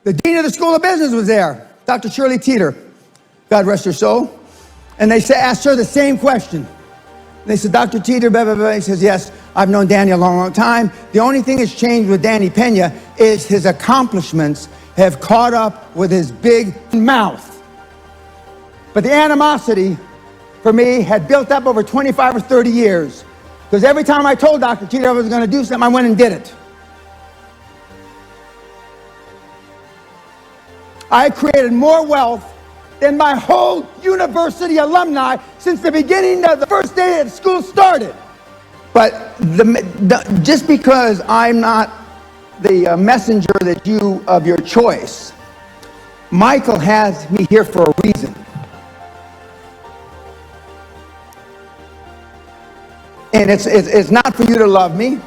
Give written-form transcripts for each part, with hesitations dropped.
The dean of the School of Business was there, Dr. Shirley Teeter, God rest her soul. And they asked her the same question. And they said, Dr. Teeter, blah, blah, blah. He says, yes, I've known Danny a long, long time. The only thing that's changed with Danny Pena is his accomplishments have caught up with his big mouth. But the animosity for me had built up over 25 or 30 years. Because every time I told Dr. Teeter I was going to do something, I went and did it. I created more wealth than my whole university alumni since the beginning of the first day that school started. But just because I'm not the messenger that you of your choice, Michael has me here for a reason. And it's not for you to love me.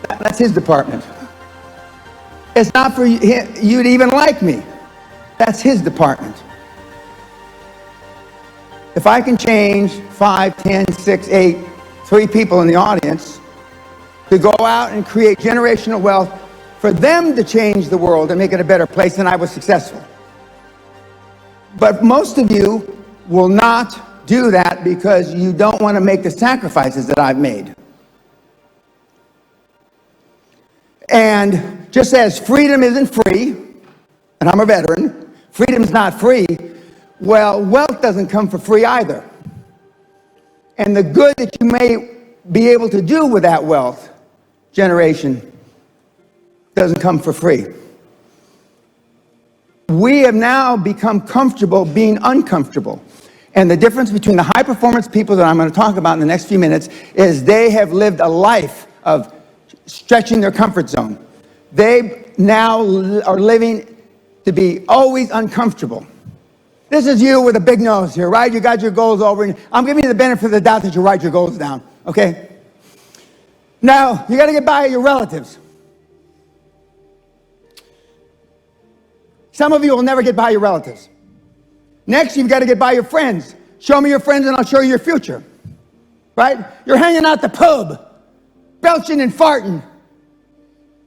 That's his department. It's not for you to even like me. That's his department. If I can change 5, 10, 6, 8, 3 people in the audience to go out and create generational wealth for them to change the world and make it a better place, then I was successful. But most of you will not do that because you don't want to make the sacrifices that I've made. And just as freedom isn't free, and I'm a veteran, freedom's not free, well, wealth doesn't come for free either. And the good that you may be able to do with that wealth generation doesn't come for free. We have now become comfortable being uncomfortable. And the difference between the high-performance people that I'm going to talk about in the next few minutes is they have lived a life of stretching their comfort zone. They now are living to be always uncomfortable. This is you with a big nose here, right? You got your goals over, and I'm giving you the benefit of the doubt that you write your goals down, okay? Now, you got to get by your relatives. Some of you will never get by your relatives. Next, you've got to get by your friends. Show me your friends and I'll show you your future, right? You're hanging out the pub, belching and farting,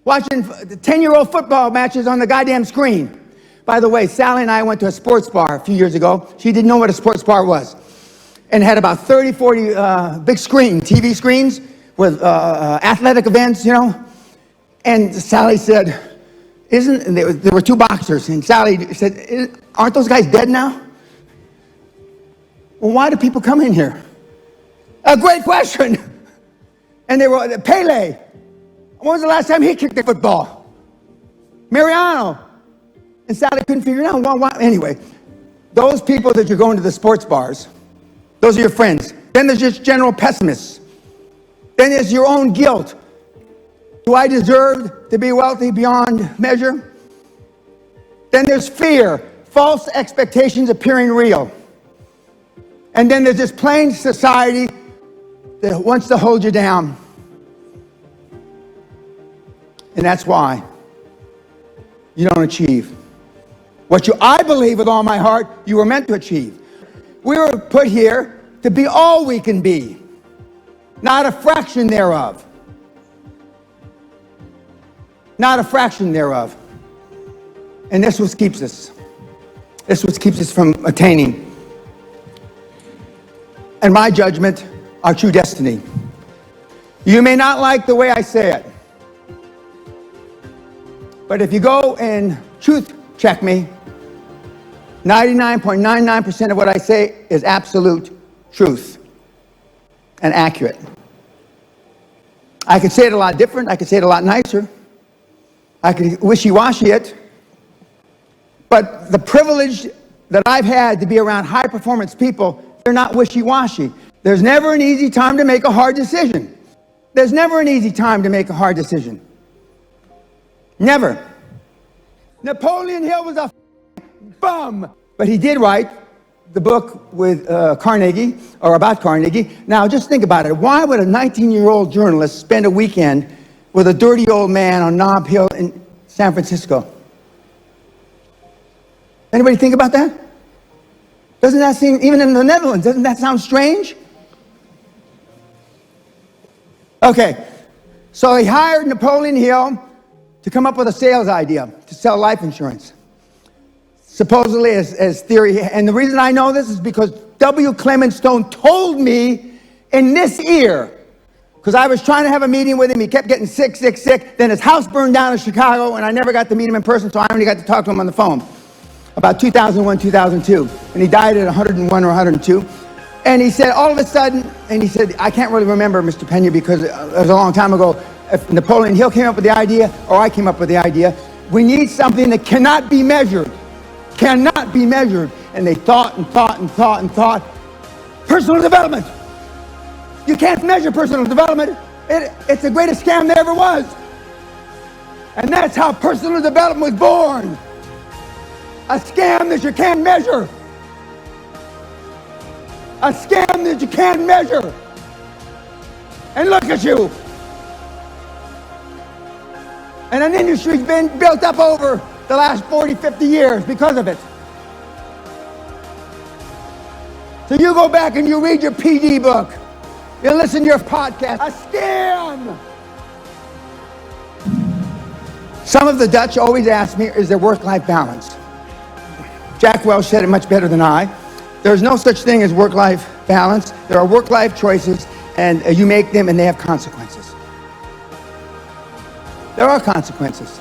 watching 10-year-old football matches on the goddamn screen. By the way, Sally and I went to a sports bar a few years ago. She didn't know what a sports bar was. And had about 30, 40 big TV screens with athletic events, you know. And Sally said, there were 2 boxers. And Sally said, aren't those guys dead now? Well, why do people come in here? A great question. And they were, Pele. When was the last time he kicked a football? Mariano. And Sally couldn't figure it out. Well, why? Anyway, those people that you're going to the sports bars, those are your friends. Then there's just general pessimists. Then there's your own guilt. Do I deserve to be wealthy beyond measure? Then there's fear, false expectations appearing real. And then there's this plain society that wants to hold you down. And that's why you don't achieve what I believe with all my heart you were meant to achieve. We were put here to be all we can be, not a fraction thereof. Not a fraction thereof. And this is what keeps us. This is what keeps us from attaining, in my judgment, our true destiny. You may not like the way I say it, but if you go and truth check me, 99.99% of what I say is absolute truth and accurate. I could say it a lot different. I could say it a lot nicer. I could wishy-washy it. But the privilege that I've had to be around high-performance people, they're not wishy-washy. There's never an easy time to make a hard decision. There's never an easy time to make a hard decision. Never. Napoleon Hill was a bum, but he did write the book with Carnegie, or about Carnegie. Now, just think about it. Why would a 19-year-old journalist spend a weekend with a dirty old man on Nob Hill in San Francisco? Anybody think about that? Doesn't that seem, even in the Netherlands, doesn't that sound strange? Okay, so he hired Napoleon Hill to come up with a sales idea to sell life insurance. Supposedly as theory. And the reason I know this is because W. Clement Stone told me in this ear, because I was trying to have a meeting with him. He kept getting sick. Then his house burned down in Chicago, and I never got to meet him in person, so I only got to talk to him on the phone. About 2001, 2002. And he died at 101 or 102. And he said, all of a sudden, and he said, I can't really remember, Mr. Pena, because it was a long time ago. If Napoleon Hill came up with the idea, or I came up with the idea, we need something that cannot be measured. Cannot be measured. And they thought. Personal development. You can't measure personal development. It's the greatest scam there ever was. And that's how personal development was born. A scam that you can't measure. A scam that you can't measure. And look at you. And an industry's been built up over the last 40, 50 years because of it. So you go back and you read your PD book. You listen to your podcast. A scam! Some of the Dutch always ask me, is there work-life balance? Jack Welch said it much better than I. There's no such thing as work-life balance. There are work-life choices, and you make them, and they have consequences. There are consequences.